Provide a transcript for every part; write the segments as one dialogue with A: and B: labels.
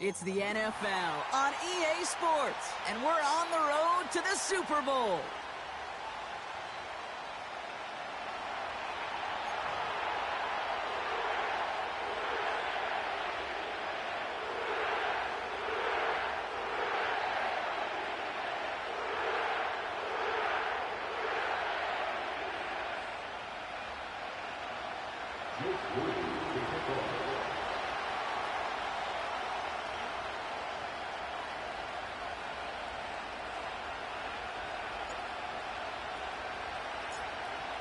A: It's the NFL on EA Sports, and we're on the road to the Super Bowl.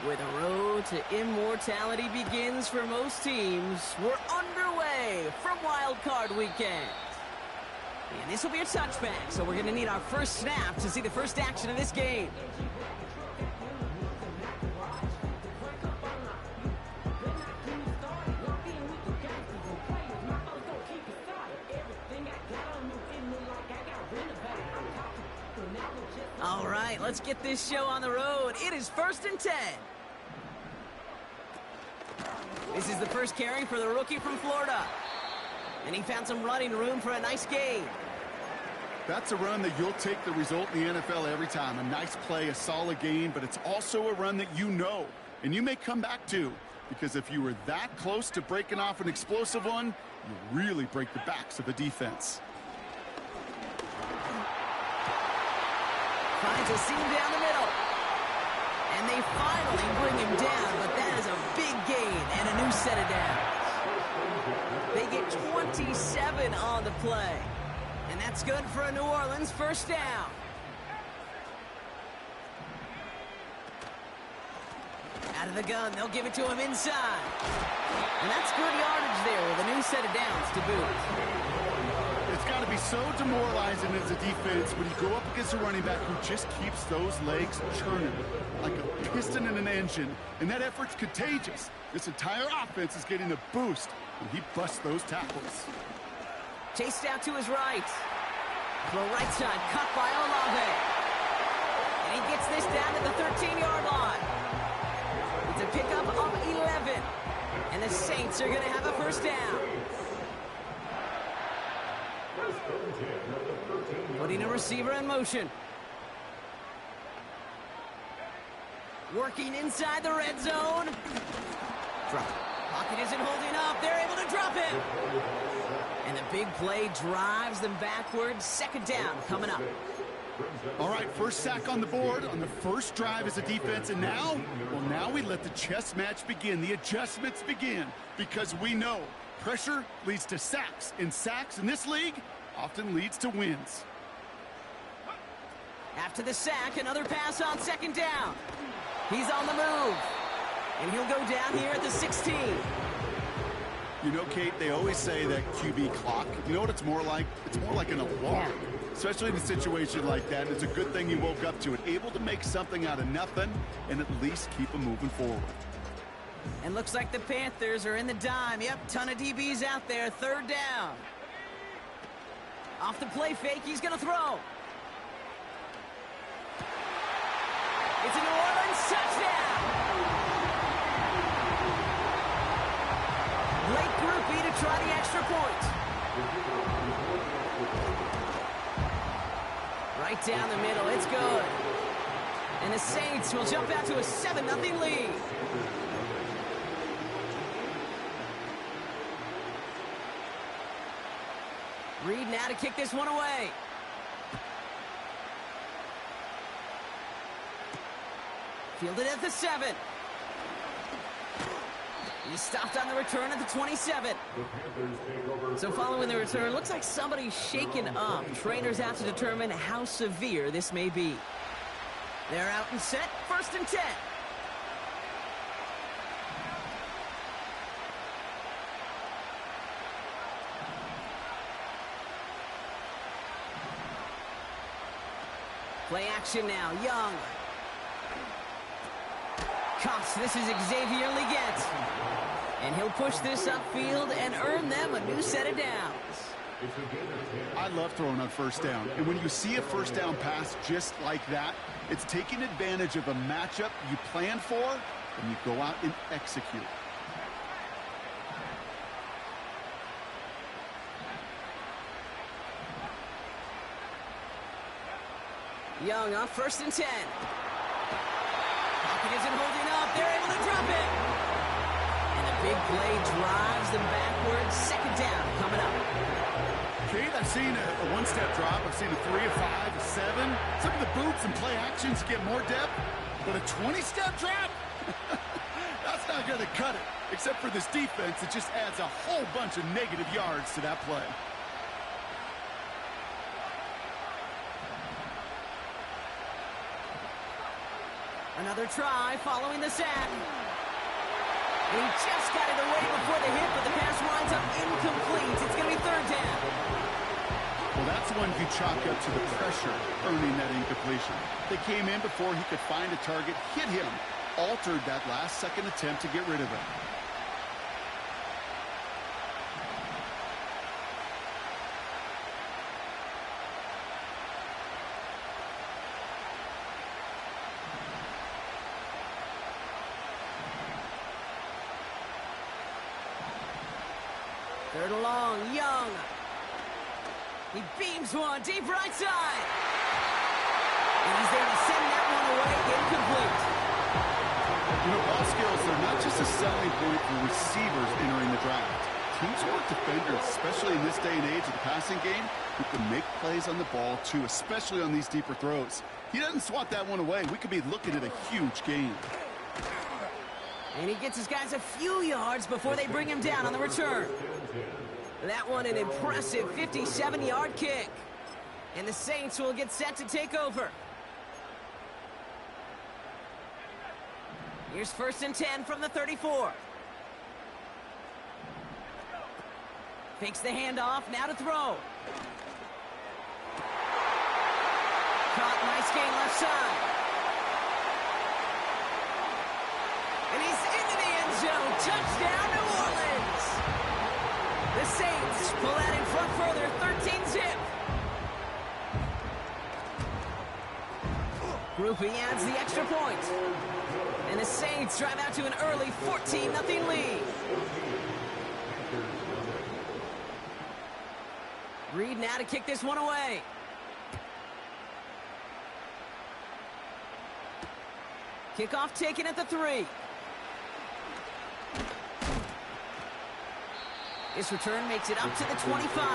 A: Where the road to immortality begins for most teams, we're underway from WildCard weekend. And this will be a touchback, so we're going to need our first snap to see the first action of this game. All right, let's get this show on the road. It is 1st and 10. This is the first carry for the rookie from Florida. And he found some running room for a nice gain.
B: That's a run that you'll take the result in the NFL every time. A nice play, a solid gain, but it's also a run that you know. And you may come back to, because if you were that close to breaking off an explosive one, you really break the backs of the defense.
A: Finds a seam down the middle. And they finally bring him down, but that is a big gain and a new set of downs. They get 27 on the play. And that's good for a New Orleans first down. Out of the gun, they'll give it to him inside. And that's good yardage there with a new set of downs to boot.
B: It's got to be so demoralizing as a defense when you go up against a running back who just keeps those legs churning like a piston in an engine, and that effort's contagious. This entire offense is getting a boost when he busts those tackles.
A: Chased out to his right. The right side cut by Olave. And he gets this down to the 13-yard line. It's a pickup of 11. And the Saints are going to have a first down. Putting a receiver in motion. Working inside the red zone. Drop. Pocket isn't holding up. They're able to drop him. And the big play drives them backwards. Second down coming up.
B: All right, first sack on the board on the first drive as a defense. And now, well, now we let the chess match begin. The adjustments begin. Because we know pressure leads to sacks. And sacks in this league often leads to wins.
A: After the sack, another pass on second down. He's on the move. And he'll go down here at the 16.
B: You know, Kate, they always say that QB clock, you know what it's more like? It's more like an alarm, especially in a situation like that. It's a good thing you woke up to it, able to make something out of nothing and at least keep them moving forward.
A: And looks like the Panthers are in the dime. Yep, ton of DBs out there. Third down. Off the play fake, he's going to throw. It's a New Orleans touchdown. Late groupie to try the extra point. Right down the middle, it's good. And the Saints will jump out to a 7-0 lead. Reed now to kick this one away. Fielded at the 7. He stopped on the return at the 27. So following the return, looks like somebody's shaken up. Trainers have to determine how severe this may be. They're out and set, 1st and 10. Play action now, Young. Cox, this is Xavier Leggett. And he'll push this upfield and earn them a new set of downs.
B: I love throwing on first down. And when you see a first down pass just like that, it's taking advantage of a matchup you planned for, and you go out and execute.
A: Young on 1st and 10. Pocket isn't holding up. They're able to drop it. And the big play drives them backwards. 2nd down coming up.
B: Kate, I've seen a one-step drop. I've seen a 3, a 5, a 7. Some of the boots and play actions get more depth, but a 20-step drop? That's not going to cut it. Except for this defense, it just adds a whole bunch of negative yards to that play.
A: Another try following the sack. And he just got it away before the hit, but the pass winds up incomplete. It's going to be 3rd down.
B: Well, that's one you chalk up to the pressure earning that incompletion. They came in before he could find a target, hit him, altered that last-second attempt to get rid of it.
A: Third and long, Young. He beams one deep right side. And he's there to send that one away, incomplete.
B: You know, ball skills are not just a selling point for receivers entering the draft. Teams want defenders, especially in this day and age of the passing game, who can make plays on the ball, too, especially on these deeper throws. He doesn't swat that one away. We could be looking at a huge game.
A: And he gets his guys a few yards before they bring him down on the return. That one an impressive 57-yard kick. And the Saints will get set to take over. Here's 1st and 10 from the 34. Fakes the handoff, now to throw. Caught, nice gain left side. And he's into the end zone. Touchdown, New Orleans. The Saints pull that in front further, 13-zip. Groupie adds the extra point. And the Saints drive out to an early 14-0 lead. Reed now to kick this one away. Kickoff taken at the 3. This return makes it up to the 25.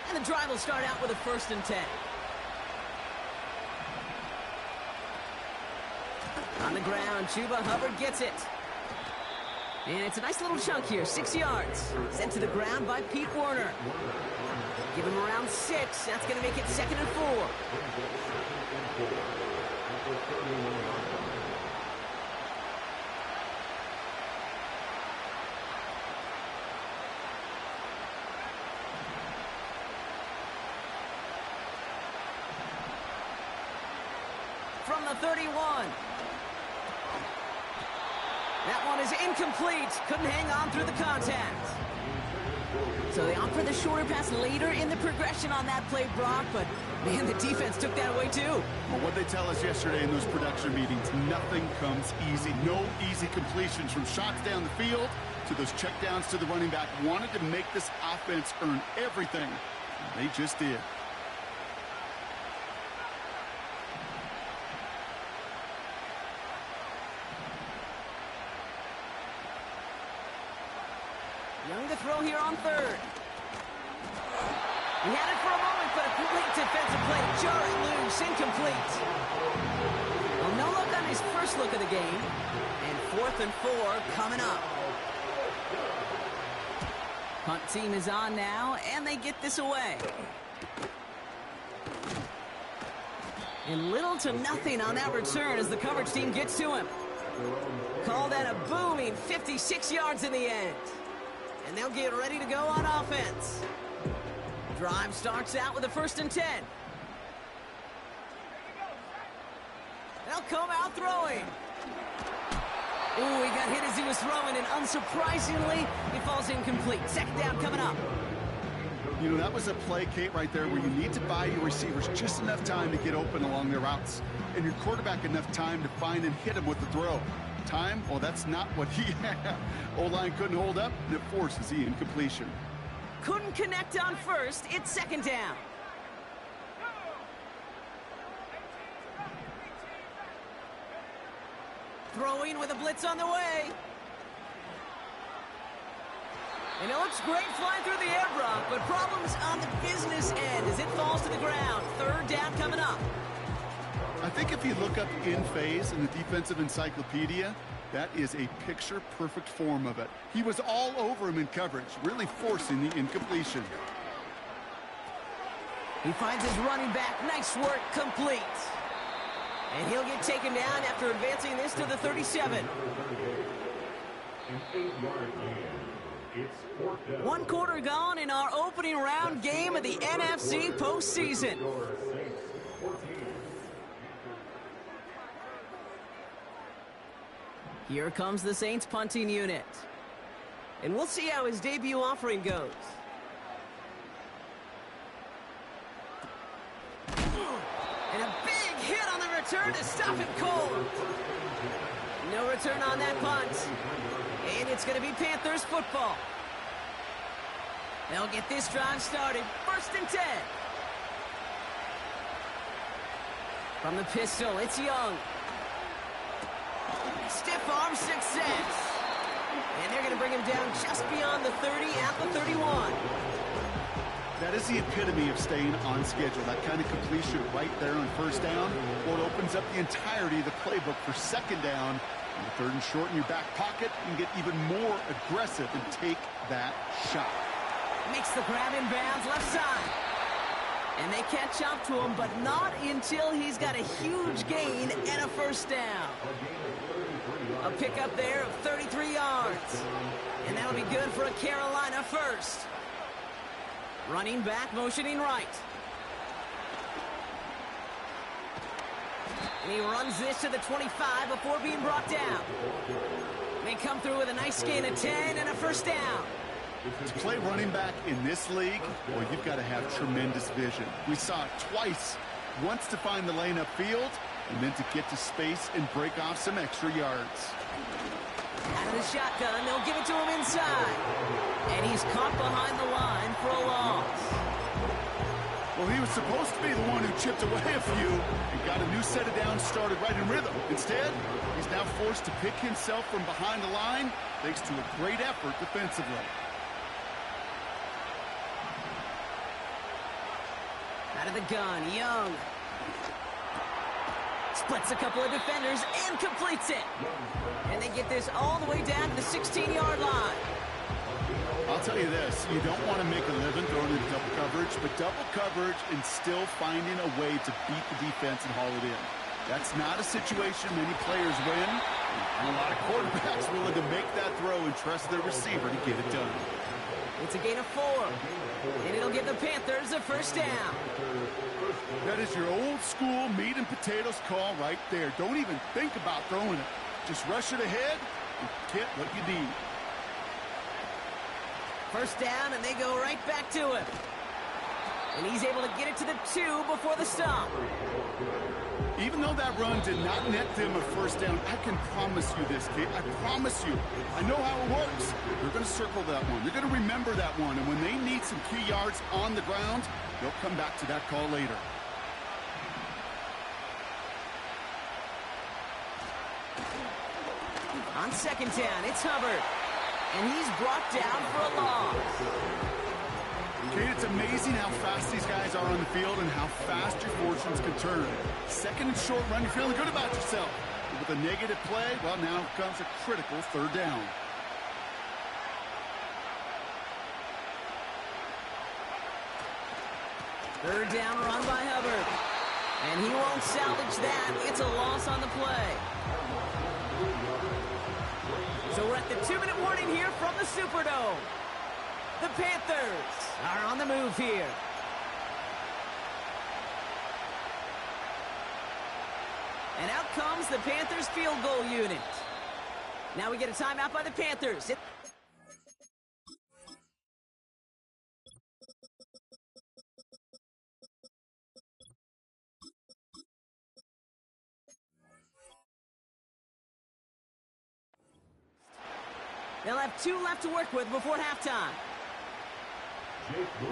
A: And the drive will start out with a 1st and 10. On the ground, Chuba Hubbard gets it. And it's a nice little chunk here, 6 yards. Sent to the ground by Pete Werner. Give him around 6. That's going to make it 2nd and 4. From the 31. That one is incomplete. Couldn't hang on through the contact. So they opt for the shorter pass later in the progression on that play, Brock, but man, the defense took that away too.
B: Well, what they tell us yesterday in those production meetings, nothing comes easy. No easy completions from shots down the field to those checkdowns to the running back. Wanted to make this offense earn everything. And they just did.
A: Young to throw here on 3rd. He had it for a moment, but a great defensive play. Jarring loose, incomplete. Well, no look on his first look of the game. And 4th and 4 coming up. Punt team is on now, and they get this away. And little to nothing on that return as the coverage team gets to him. Call that a booming 56 yards in the end. And they'll get ready to go on offense. Drive starts out with a 1st and 10. They'll come out throwing. Ooh, he got hit as he was throwing, and unsurprisingly, he falls incomplete. 2nd down coming up.
B: You know, that was a play, Kate, right there where you need to buy your receivers just enough time to get open along their routes, and your quarterback enough time to find and hit them with the throw. Time, well, that's not what he had. O-line couldn't hold up, and it forces the incompletion.
A: Couldn't connect on first. It's second down. Throwing with a blitz on the way. And it looks great flying through the air, Brock, but problems on the business end as it falls to the ground. Third down coming up.
B: I think if you look up in phase in the defensive encyclopedia, that is a picture-perfect form of it. He was all over him in coverage, really forcing the incompletion.
A: He finds his running back. Nice work, complete. And he'll get taken down after advancing this to the 37. One quarter gone in our opening round game of the NFC postseason. Here comes the Saints punting unit. And we'll see how his debut offering goes. And a big hit on the return to stop it cold. No return on that punt. And it's going to be Panthers football. They'll get this drive started. 1st and 10. From the pistol, it's Young. Stiff arm success. And they're going to bring him down just beyond the 30 at the 31.
B: That is the epitome of staying on schedule. That kind of completion right there on 1st down. Well, it opens up the entirety of the playbook for 2nd down. And the 3rd and short in your back pocket, you can get even more aggressive and take that shot.
A: Makes the grab in bounds left side. And they catch up to him, but not until he's got a huge gain and a 1st down. A pickup there of 33 yards. And that'll be good for a Carolina 1st. Running back, motioning right. And he runs this to the 25 before being brought down. They come through with a nice gain of 10 and a 1st down.
B: To play running back in this league, well, you've got to have tremendous vision. We saw it twice. Once to find the lane upfield, and then to get to space and break off some extra yards.
A: Out of the shotgun, they'll give it to him inside. And he's caught behind the line for a loss.
B: Well, he was supposed to be the one who chipped away a few and got a new set of downs started right in rhythm. Instead, he's now forced to pick himself from behind the line thanks to a great effort defensively.
A: Out of the gun, Young. Splits a couple of defenders and completes it. And they get this all the way down to the 16-yard line.
B: I'll tell you this, you don't want to make a living throwing into double coverage, but double coverage and still finding a way to beat the defense and haul it in. That's not a situation many players win, and a lot of quarterbacks willing to make that throw and trust their receiver to get it done.
A: It's a gain of 4, and it'll give the Panthers a 1st down.
B: That is your old school meat and potatoes call right there. Don't even think about throwing it. Just rush it ahead and get what you need.
A: 1st down, and they go right back to him. And he's able to get it to the 2 before the stop.
B: Even though that run did not net them a 1st down, I can promise you this, kid. I promise you. I know how it works. They're going to circle that one. They're going to remember that one. And when they need some key yards on the ground, they'll come back to that call later.
A: On 2nd down, it's Hubbard. And he's brought down for a loss.
B: Kate, it's amazing how fast these guys are on the field and how fast your fortunes can turn. 2nd and short run, you're feeling good about yourself. But with a negative play, well, now comes a critical 3rd down.
A: Third down run by Hubbard. And he won't salvage that. It's a loss on the play. So we're at the 2-minute warning here from the Superdome. The Panthers are on the move here. And out comes the Panthers field goal unit. Now we get a timeout by the Panthers. They'll have 2 left to work with before halftime.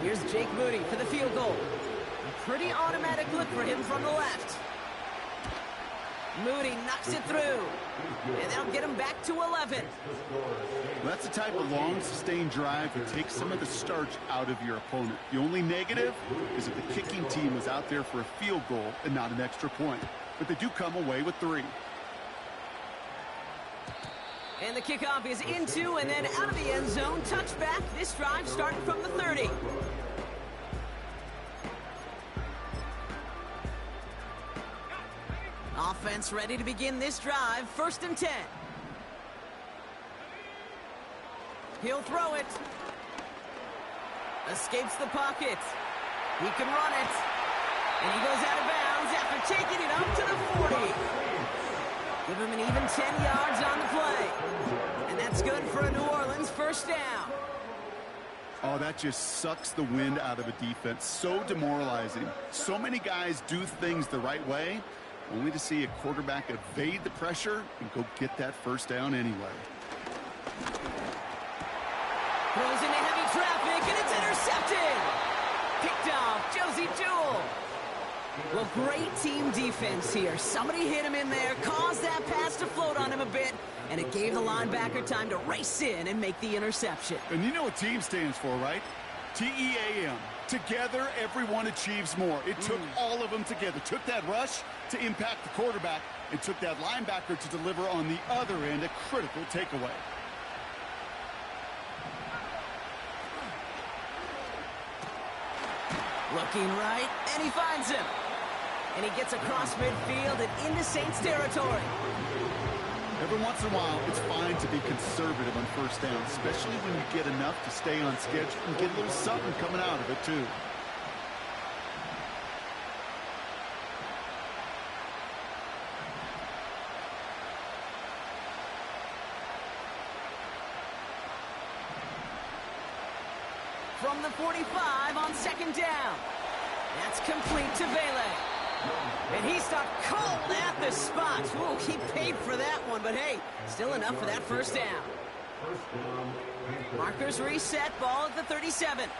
A: Here's Jake Moody for the field goal. A pretty automatic look for him from the left. Moody knocks it through. And they'll get him back to 11.
B: That's the type of long, sustained drive that takes some of the starch out of your opponent. The only negative is if the kicking team was out there for a field goal and not an extra point. But they do come away with 3.
A: And the kickoff is into and then out of the end zone. Touchback. This drive starting from the 30. Offense ready to begin this drive. 1st and 10. He'll throw it. Escapes the pocket. He can run it. And he goes out of bounds after taking it up to the 40. Give him an even 10 yards on the play. And that's good for a New Orleans 1st down.
B: Oh, that just sucks the wind out of a defense. So demoralizing. So many guys do things the right way, only to see a quarterback evade the pressure and go get that 1st down anyway.
A: Throws into heavy traffic, and it's intercepted. Picked off, Josie Jewell. Well, great team defense here. Somebody hit him in there, caused that pass to float on him a bit, and it gave the linebacker time to race in and make the interception.
B: And you know what team stands for, right? T-E-A-M. Together, everyone achieves more. It took all of them together. Took that rush to impact the quarterback and took that linebacker to deliver on the other end a critical takeaway.
A: Looking right, and he finds him. And he gets across midfield and into Saints territory.
B: Every once in a while, it's fine to be conservative on 1st down, especially when you get enough to stay on schedule and get a little something coming out of it, too.
A: From the 45 on 2nd down. That's complete to Vele. And he stopped cold at the spot. Ooh, he paid for that one, but hey, still enough for that 1st down. Markers reset, ball at the 37.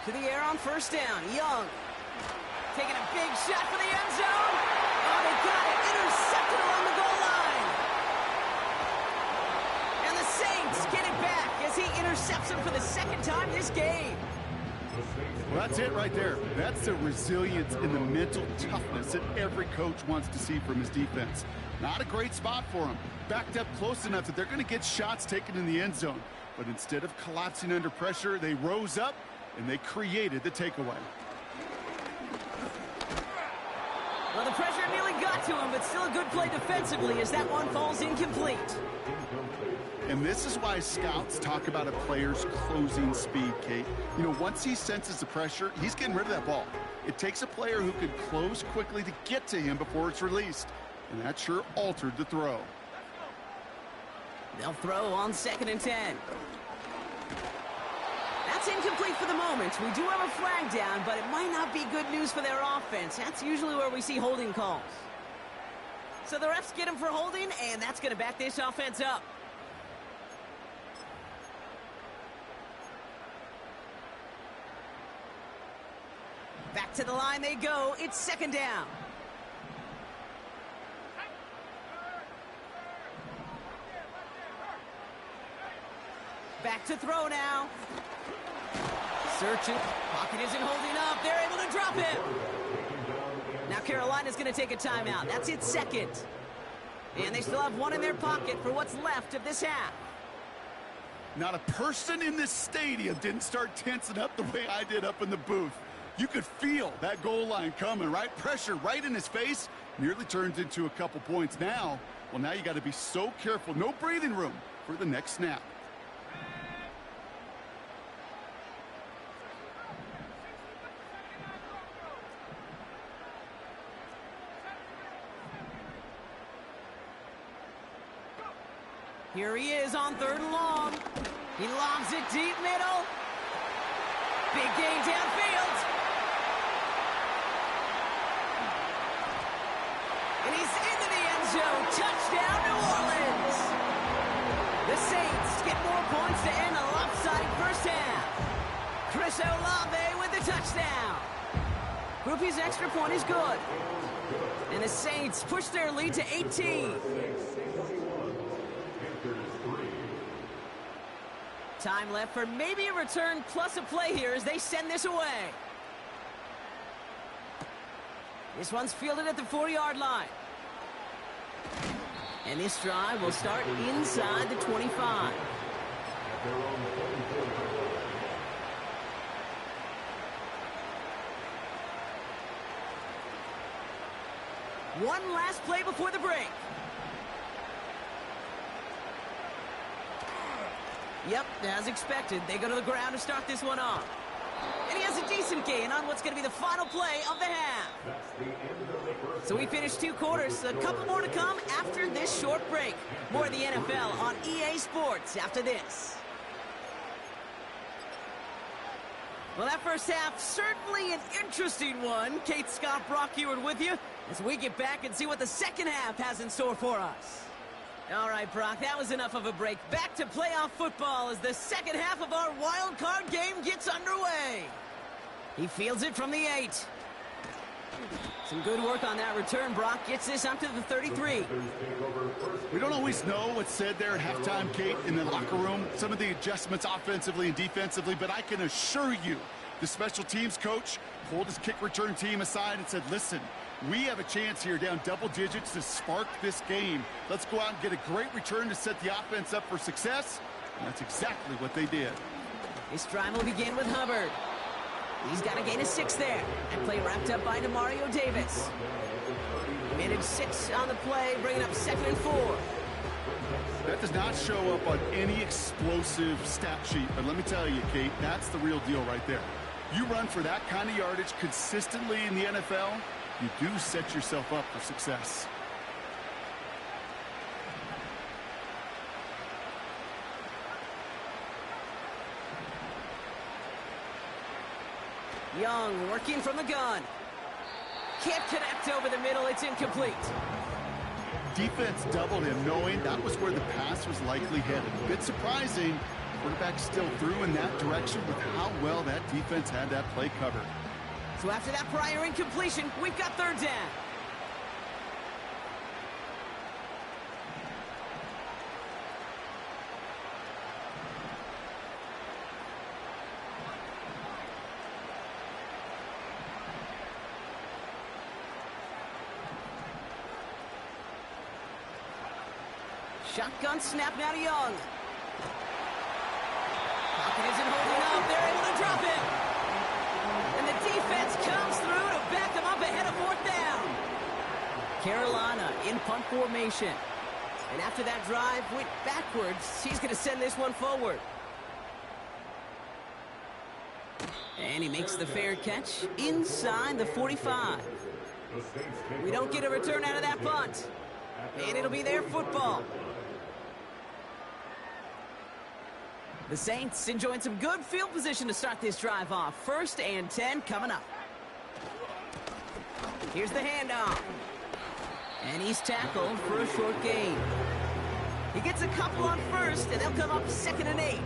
A: To the air on 1st down, Young. Taking a big shot for the end zone. Oh, they got it. Intercepted along the goal line. And the Saints get it back as he intercepts him for the 2nd time this game.
B: Well, that's it right there. That's the resilience and the mental toughness that every coach wants to see from his defense. Not a great spot for him. Backed up close enough that they're going to get shots taken in the end zone. But instead of collapsing under pressure, they rose up and they created the takeaway.
A: Well, the pressure nearly got to him, but still a good play defensively as that one falls incomplete.
B: And this is why scouts talk about a player's closing speed, Kate. You know, once he senses the pressure, he's getting rid of that ball. It takes a player who can close quickly to get to him before it's released. And that sure altered the throw.
A: They'll throw on 2nd and 10. That's incomplete for the moment. We do have a flag down, but it might not be good news for their offense. That's usually where we see holding calls. So the refs get him for holding, and that's going to back this offense up. Back to the line they go. It's 2nd down. Back to throw now. Searching. Pocket isn't holding up. They're able to drop him. Now Carolina's going to take a timeout. That's its 2nd. And they still have one in their pocket for what's left of this half.
B: Not a person in this stadium didn't start tensing up the way I did up in the booth. You could feel that goal line coming, right? Pressure right in his face. Nearly turns into a couple points now. Well, now you got to be so careful. No breathing room for the next snap.
A: Here he is on 3rd and long. He lobs it deep middle. Big gain downfield. Touchdown, New Orleans! The Saints get more points to end a lopsided first half. Chris Olave with the touchdown. Groupie's extra point is good. And the Saints push their lead to 18. Time left for maybe a return plus a play here as they send this away. This one's fielded at the 40-yard line. And this drive will start inside the 25. One last play before the break. Yep, as expected, they go to the ground to start this one off. And he has a decent gain on what's going to be the final play of the half. So we finished 2 quarters. A couple more to come after this short break. More of the NFL on EA Sports after this. Well, that first half, certainly an interesting one. Kate, Scott, Brock Ewart with you as we get back and see what the second half has in store for us. All right, Brock, that was enough of a break. Back to playoff football as the second half of our wild card game gets underway. He fields it from the 8. Some good work on that return. Brock gets this up to the 33.
B: We don't always know what's said there at halftime, Kate, in the locker room. Some of the adjustments offensively and defensively, but I can assure you the special teams coach pulled his kick return team aside and said, listen, we have a chance here down double digits to spark this game. Let's go out and get a great return to set the offense up for success. And that's exactly what they did.
A: This drive will begin with Hubbard. He's got a gain of 6 there. That play wrapped up by Demario Davis. Managed 6 on the play, bringing up 2nd and 4.
B: That does not show up on any explosive stat sheet. But let me tell you, Kate, that's the real deal right there. You run for that kind of yardage consistently in the NFL, you do set yourself up for success.
A: Young working from the gun. Can't connect over the middle. It's incomplete.
B: Defense doubled him, knowing that was where the pass was likely headed. A bit surprising. Quarterback still threw in that direction with how well that defense had that play covered.
A: So after that prior incompletion, we've got 3rd down. Shotgun snap now to Young. Pocket isn't holding up. They're able to drop it. And the defense comes through to back them up ahead of 4th down. Carolina in punt formation. And after that drive went backwards, he's going to send this one forward. And he makes the fair catch inside the 45. We don't get a return out of that punt. And it'll be their football. The Saints enjoying some good field position to start this drive off. 1st and 10 coming up. Here's the handoff. And he's tackled for a short gain. He gets a couple on 1st, and they'll come up 2nd and 8.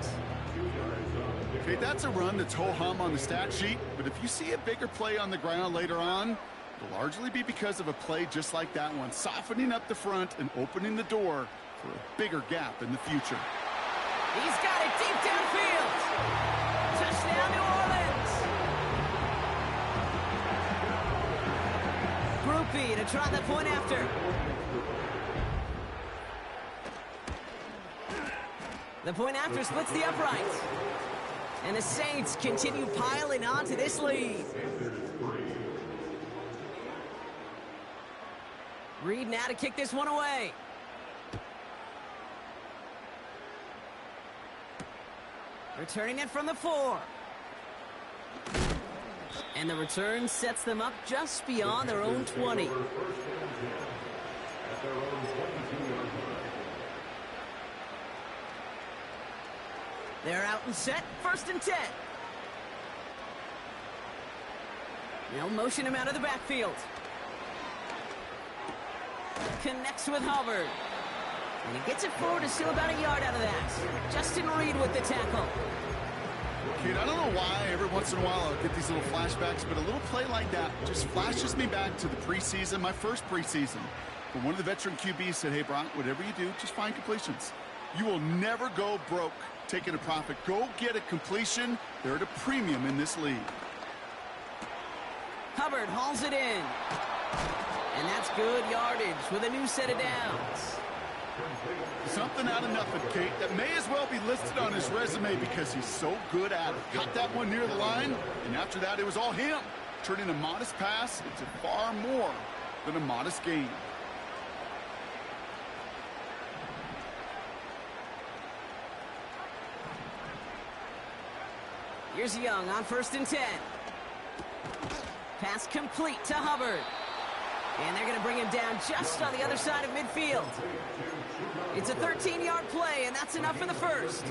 B: Okay, that's a run that's ho-hum on the stat sheet, but if you see a bigger play on the ground later on, it'll largely be because of a play just like that one, softening up the front and opening the door for a bigger gap in the future.
A: He's got it deep downfield. Touchdown, New Orleans. Groupie to try the point after. The point after splits the upright. And the Saints continue piling on to this lead. Reed now to kick this one away. Returning it from the 4. And the return sets them up just beyond their own 20. They're out and set. 1st and 10. They'll motion him out of the backfield. Connects with Hubbard. And he gets it forward to steal about a yard out of that. Justin Reed with the tackle.
B: Kid, I don't know why every once in a while I'll get these little flashbacks, but a little play like that just flashes me back to the preseason, my first preseason. But one of the veteran QBs said, hey, Brock, whatever you do, just find completions. You will never go broke taking a profit. Go get a completion. They're at a premium in this league.
A: Hubbard hauls it in. And that's good yardage with a new set of downs.
B: Something out of nothing, Kate, that may as well be listed on his resume because he's so good at it. Caught that one near the line, and after that, it was all him. Turning a modest pass into far more than a modest gain.
A: Here's Young on 1st and 10. Pass complete to Hubbard. And they're going to bring him down just on the other side of midfield. It's a 13-yard play, and that's enough for the first.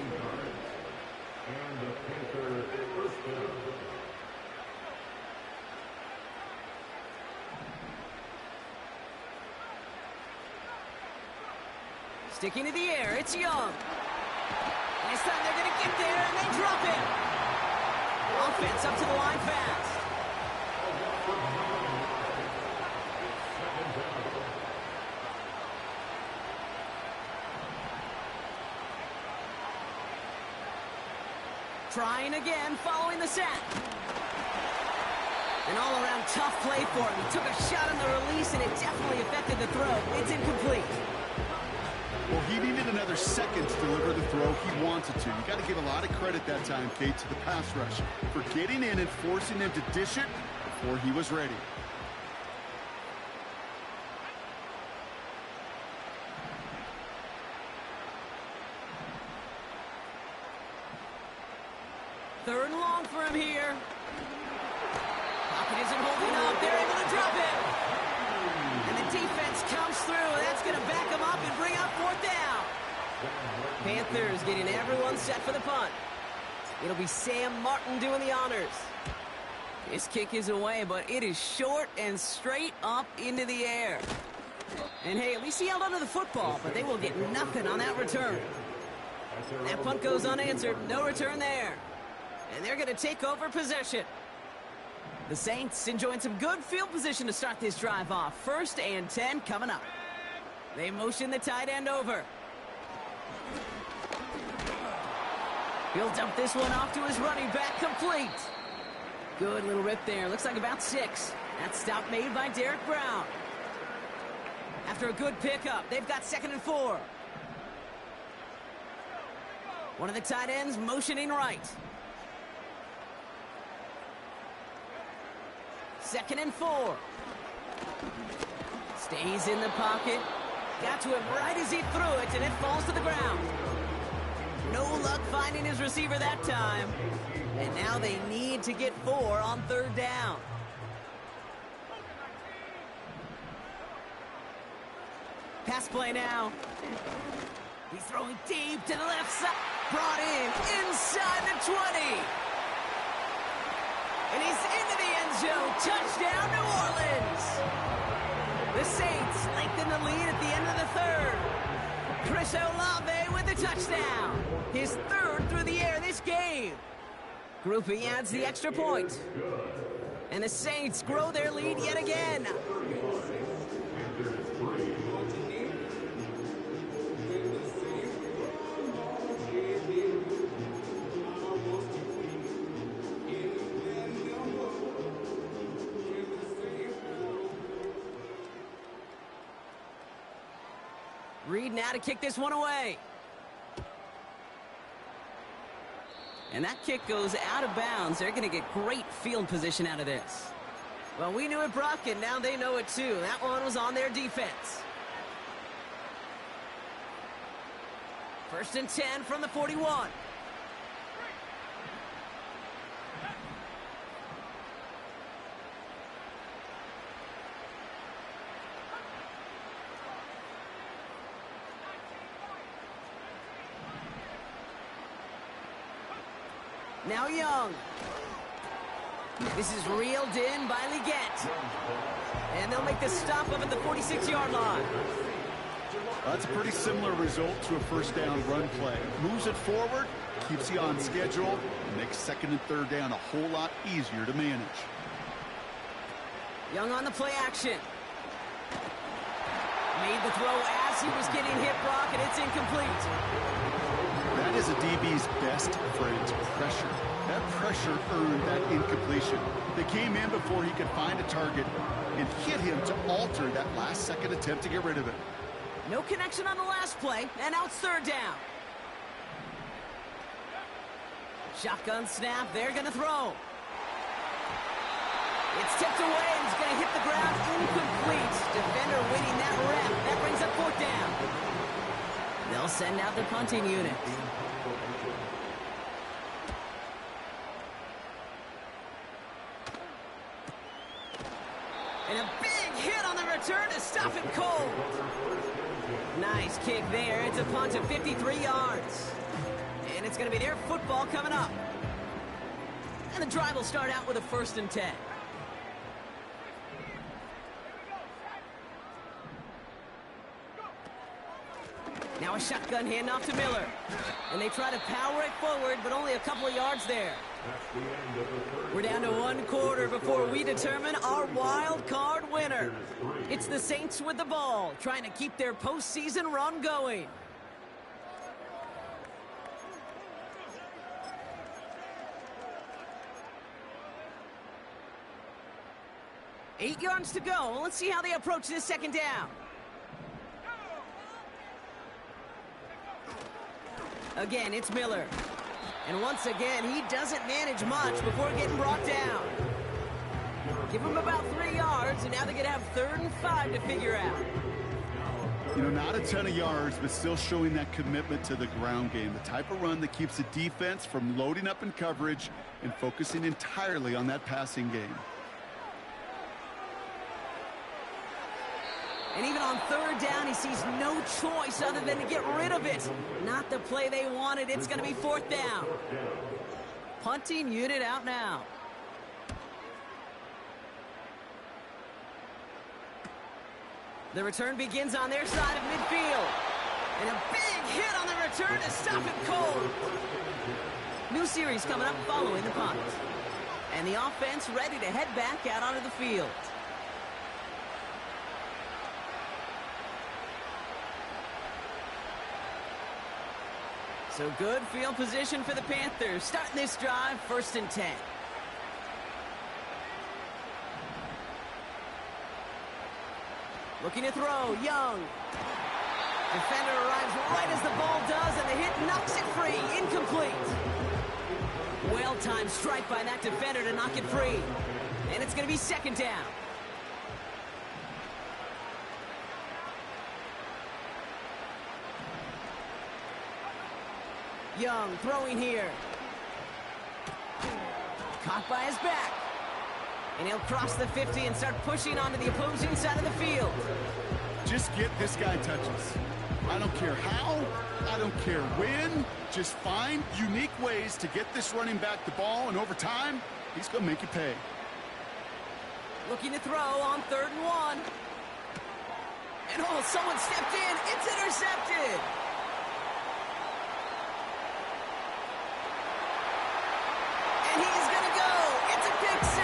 A: Sticking to the air, it's Young. And this time they're going to get there, and they drop him. Offense up to the line fast. Trying again, following the sack. An all-around tough play for him. He took a shot on the release, and it definitely affected the throw. It's incomplete.
B: Well, he needed another second to deliver the throw he wanted to. You got to give a lot of credit that time, Kate, to the pass rush for getting in and forcing him to dish it before he was ready.
A: Third and long for him here. Pocket isn't holding up. They're able to drop it. And the defense comes through. That's going to back him up and bring up 4th down. Panthers getting everyone set for the punt. It'll be Sam Martin doing the honors. This kick is away, but it is short and straight up into the air. And hey, at least he held onto the football, but they will get nothing on that return. That punt goes unanswered. No return there. And they're going to take over possession. The Saints enjoying some good field position to start this drive off. 1st and 10 coming up. They motion the tight end over. He'll dump this one off to his running back, complete. Good little rip there. Looks like about 6. That stop made by Derek Brown. After a good pickup, they've got 2nd and 4. One of the tight ends motioning right. 2nd and 4. Stays in the pocket. Got to him right as he threw it, and it falls to the ground. No luck finding his receiver that time. And now they need to get 4 on 3rd down. Pass play now. He's throwing deep to the left side. Brought in inside the 20. And he's into the end zone. Touchdown, New Orleans. The Saints lengthen the lead at the end of the 3rd. Chris Olave with the touchdown. His 3rd through the air this game. Groupie adds the extra point. And the Saints grow their lead yet again. Reed now to kick this one away. And that kick goes out of bounds. They're going to get great field position out of this. Well, we knew it, Brock, and now they know it too. That one was on their defense. 1st and 10 from the 41. Now Young. This is reeled in by Liggett. And they'll make the stop up at the 46-yard line.
B: That's a pretty similar result to a first down run play. Moves it forward, keeps you on schedule, and makes second and third down a whole lot easier to manage.
A: Young on the play action. Made the throw as he was getting hit, Brock, and it's incomplete.
B: That is a DB's best friend, pressure. That pressure earned that incompletion. They came in before he could find a target and hit him to alter that last-second attempt to get rid of it.
A: No connection on the last play, and now it's third down. Shotgun snap, they're going to throw. It's tipped away, and it's going to hit the ground incomplete. Defender winning that rep. That brings up fourth down. They'll send out the punting unit. And a big hit on the return to stop it cold. Nice kick there. It's a punt of 53 yards. And it's going to be their football coming up. And the drive will start out with a 1st and 10. Now a shotgun handoff to Miller. And they try to power it forward, but only a couple of yards there. We're down to 1 quarter before we determine our wild card winner. It's the Saints with the ball, trying to keep their postseason run going. Eight yards to go. Let's see how they approach this second down. Again, it's Miller. And once again, he doesn't manage much before getting brought down. Give him about 3 yards, and now they're going to have 3rd and 5 to figure out.
B: You know, not a ton of yards, but still showing that commitment to the ground game. The type of run that keeps the defense from loading up in coverage and focusing entirely on that passing game.
A: And even on 3rd down, he sees no choice other than to get rid of it. Not the play they wanted. It's going to be 4th down. Punting unit out now. The return begins on their side of midfield. And a big hit on the return to stop it cold. New series coming up following the punt. And the offense ready to head back out onto the field. So good field position for the Panthers. Starting this drive, 1st and 10. Looking to throw, Young. Defender arrives right as the ball does, and the hit knocks it free. Incomplete. Well-timed strike by that defender to knock it free. And it's going to be 2nd down. Young throwing here. Caught by his back. And he'll cross the 50 and start pushing onto the opposing side of the field.
B: Just get this guy touches. I don't care how, I don't care when. Just find unique ways to get this running back the ball, and over time, he's going to make you pay.
A: Looking to throw on 3rd and 1. And oh, someone stepped in. It's intercepted. And he's going to go. It's a pick 6.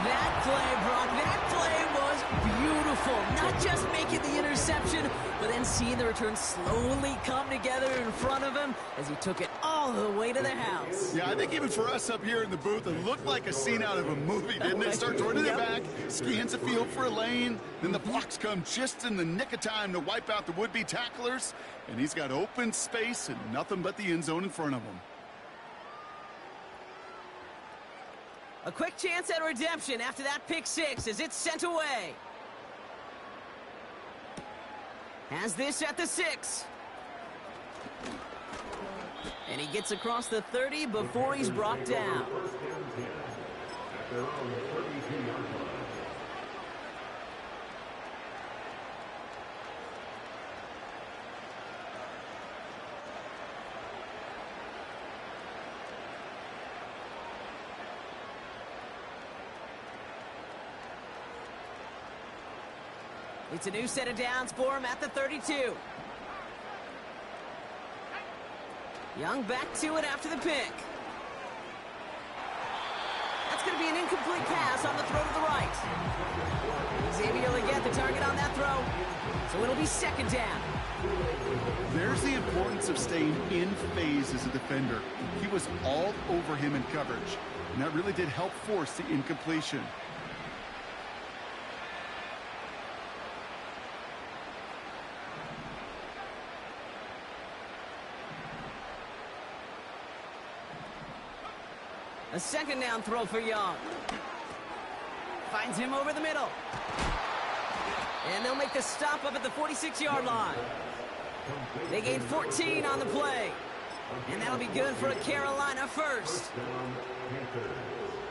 A: That play, Brock, that play was beautiful. Not just making the interception, but then seeing the return slowly come together in front of him as he took it all the way to the house.
B: Yeah, I think even for us up here in the booth, it looked like a scene out of a movie, didn't it? Start running it back, scans the field for a lane, then the blocks come just in the nick of time to wipe out the would-be tacklers, and he's got open space and nothing but the end zone in front of him.
A: A quick chance at redemption after that pick 6 as it's sent away. Has this at the 6. And he gets across the 30 before he's brought down. It's a new set of downs for him at the 32. Young back to it after the pick. That's going to be an incomplete pass on the throw to the right. Xavier will get the target on that throw, so it'll be second down.
B: There's the importance of staying in phase as a defender. He was all over him in coverage, and that really did help force the incompletion.
A: A second down throw for Young. Finds him over the middle. And they'll make the stop up at the 46-yard line. They gain 14 on the play. And that'll be good for a Carolina first.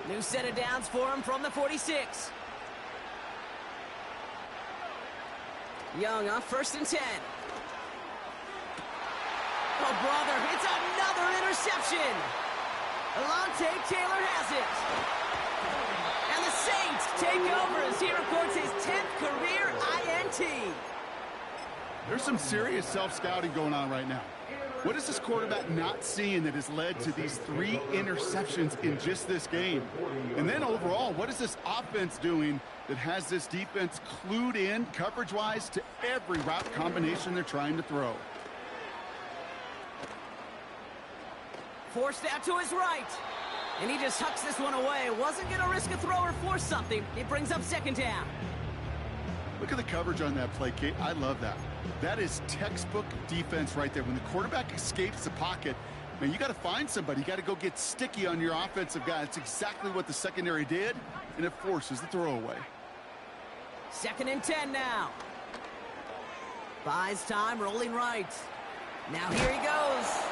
A: New set of downs for him from the 46. Young on 1st and 10. Oh, brother, it's another interception. Alontae Taylor has it. And the Saints take over as he records his 10th career INT.
B: There's some serious self-scouting going on right now. What is this quarterback not seeing that has led to these 3 interceptions in just this game? And then overall, what is this offense doing that has this defense clued in coverage-wise to every route combination they're trying to throw?
A: Forced out to his right. And he just hucks this one away. Wasn't going to risk a throw or force something. It brings up second down.
B: Look at the coverage on that play, Kate. I love that. That is textbook defense right there. When the quarterback escapes the pocket, man, you got to find somebody. You got to go get sticky on your offensive guy. That's exactly what the secondary did, and it forces the throwaway.
A: 2nd and 10 now. Buys time, rolling right. Now here he goes.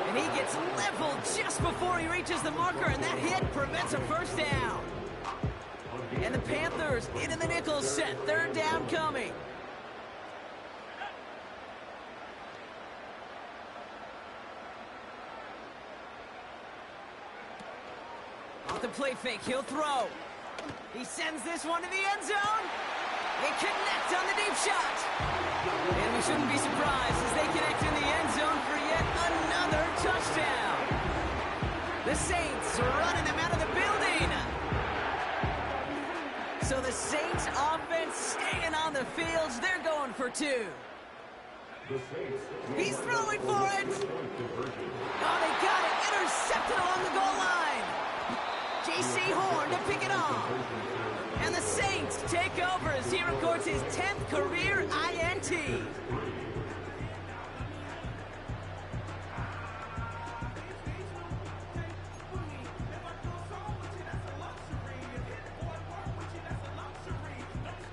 A: And he gets leveled just before he reaches the marker, and that hit prevents a first down. And the Panthers into the nickel set. 3rd down coming. Off the play fake, he'll throw. He sends this one to the end zone. They connect on the deep shot. And we shouldn't be surprised as they connect in the end zone for yet another touchdown. The Saints running them out of the building. So the Saints offense staying on the fields. They're going for 2. He's throwing for it. Oh, they got it. Intercepted along the goal line. J.C. Horn to pick it off. And the Saints take over as he records his 10th career INT.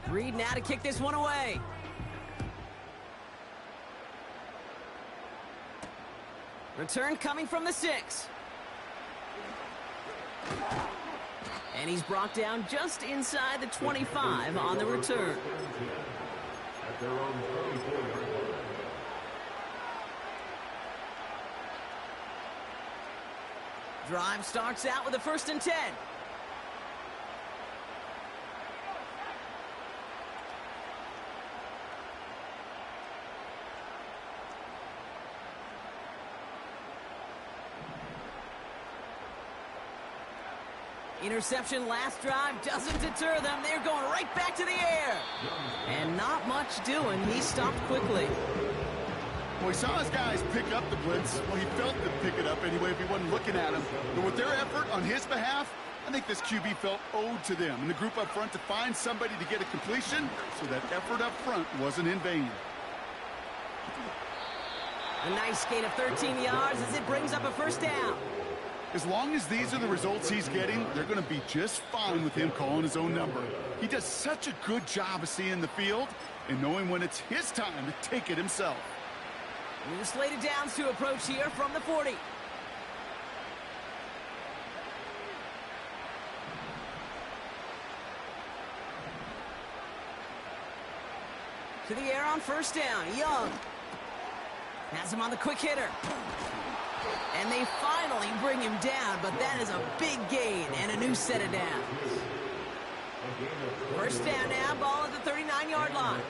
A: Reed now to kick this one away. Return coming from the 6. And he's brought down just inside the 25 on the return. Drive starts out with a 1st and 10. Interception last drive doesn't deter them. They're going right back to the air. And not much doing. He stopped quickly.
B: Well, he saw his guys pick up the blitz. Well, he felt them pick it up anyway if he wasn't looking at him. But with their effort on his behalf, I think this QB felt owed to them and the group up front to find somebody to get a completion so that effort up front wasn't in vain.
A: A nice gain of 13 yards as it brings up a first down.
B: As long as these are the results he's getting, they're going to be just fine with him calling his own number. He does such a good job of seeing the field and knowing when it's his time to take it himself.
A: New slated downs to approach here from the 40. To the air on first down. Young has him on the quick hitter. And they finally bring him down, but that is a big gain and a new set of downs. First down now, ball at the 39-yard line.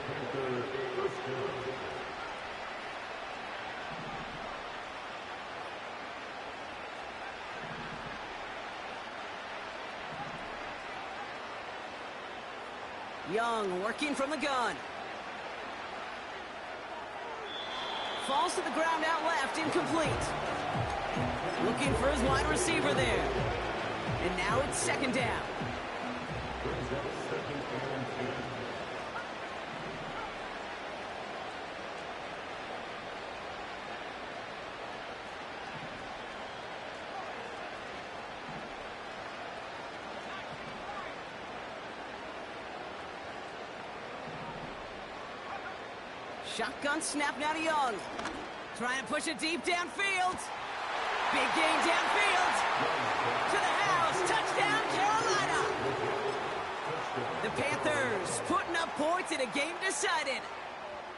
A: Young working from the gun. Falls to the ground out left, incomplete. Looking for his wide receiver there. And now it's second down. Shotgun snap now to Young. Trying to push it deep downfield. Big gain downfield. To the house. Touchdown, Carolina. The Panthers putting up points in a game decided.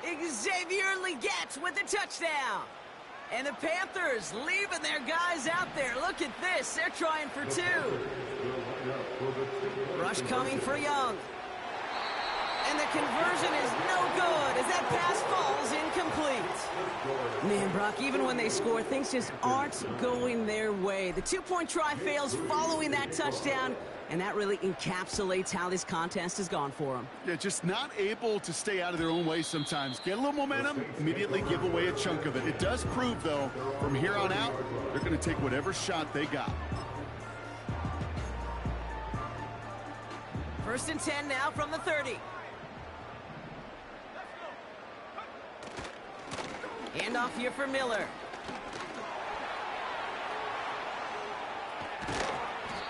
A: Xavier Legette with the touchdown. And the Panthers leaving their guys out there. Look at this. They're trying for two. Rush coming for Young. And the conversion is no good as that pass falls incomplete. Man, Brock, even when they score, things just aren't going their way. The two-point try fails following that touchdown, and that really encapsulates how this contest has gone for them.
B: Yeah, just not able to stay out of their own way sometimes. Get a little momentum, immediately give away a chunk of it. It does prove, though, from here on out, they're going to take whatever shot they got.
A: First and 10 now from the 30. Handoff here for Miller.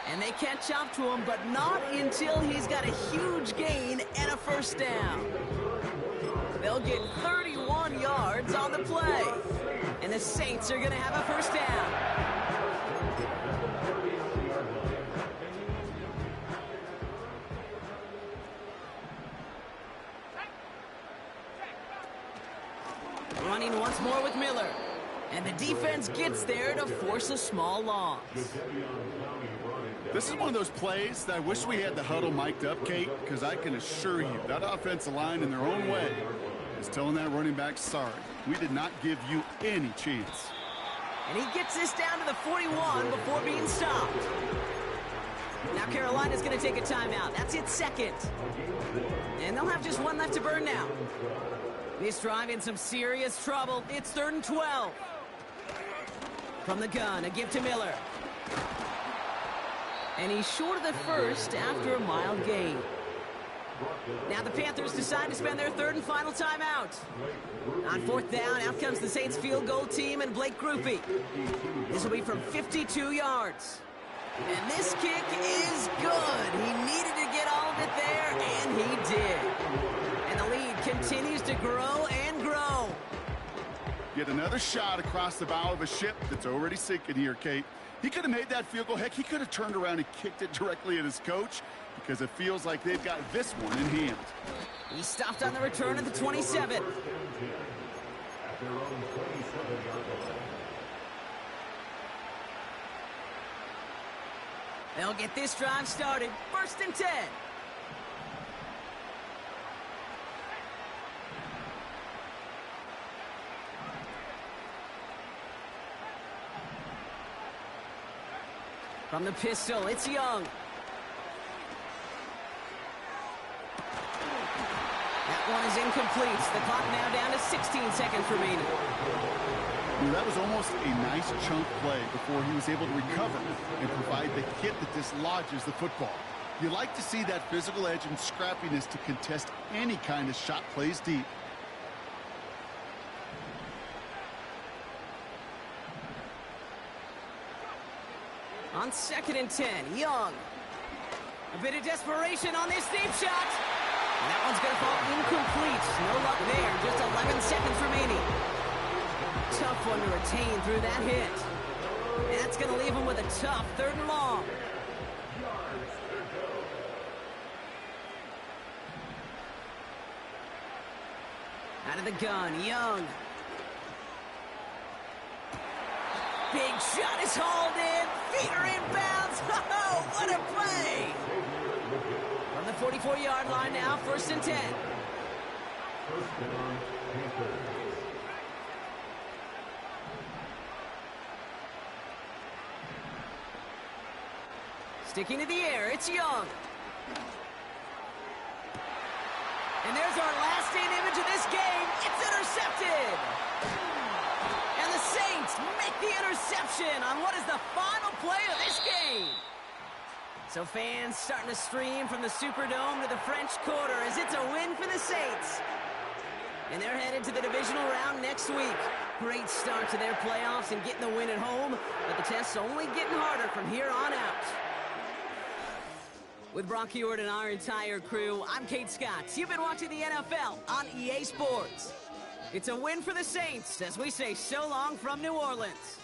A: And they catch up to him, but not until he's got a huge gain and a first down. They'll get 31 yards on the play. And the Saints are going to have a first down. Running once more with Miller. And the defense gets there to force a small loss.
B: This is one of those plays that I wish we had the huddle mic'd up, Kate, because I can assure you that offensive line in their own way is telling that running back, sorry, we did not give you any chance.
A: And he gets this down to the 41 before being stopped. Now Carolina's going to take a timeout. That's its second. And they'll have just one left to burn now. This drive in some serious trouble. It's 3rd and 12. From the gun, a give to Miller. And he's short of the first after a mild gain. Now the Panthers decide to spend their 3rd and final timeout. On 4th down, out comes the Saints field goal team and Blake Grupe. This will be from 52 yards. And this kick is good. He needed to get all of it there, and he did. And the lead continues to grow and grow.
B: Yet another shot across the bow of a ship that's already sinking here, Kate. He could have made that field goal. Heck, he could have turned around and kicked it directly at his coach because it feels like they've got this one in hand.
A: He stopped on the return at the 27. They'll get this drive started. 1st and 10. From the pistol, it's Young. That one is incomplete. The clock now down to 16 seconds remaining.
B: That was almost a nice chunk play before he was able to recover and provide the hit that dislodges the football. You like to see that physical edge and scrappiness to contest any kind of shot plays deep.
A: On 2nd and 10, Young. A bit of desperation on this deep shot. And that one's going to fall incomplete. No luck there. Just 11 seconds remaining. Tough one to retain through that hit. And that's going to leave him with a tough 3rd and long. Out of the gun, Young. Big shot is hauled in. Feet are inbounds. Oh, what a play! From the 44-yard line now, 1st and 10.
C: First down, Panthers.
A: Sticking to the air, it's Young. And there's our last-seen image of this game. It's intercepted. And the Saints make the interception on what is the final play of this game. So fans starting to stream from the Superdome to the French Quarter as it's a win for the Saints. And they're headed to the divisional round next week. Great start to their playoffs and getting the win at home, but the test's only getting harder from here on out. With Brock Heward and our entire crew, I'm Kate Scott. You've been watching the NFL on EA Sports. It's a win for the Saints as we say so long from New Orleans.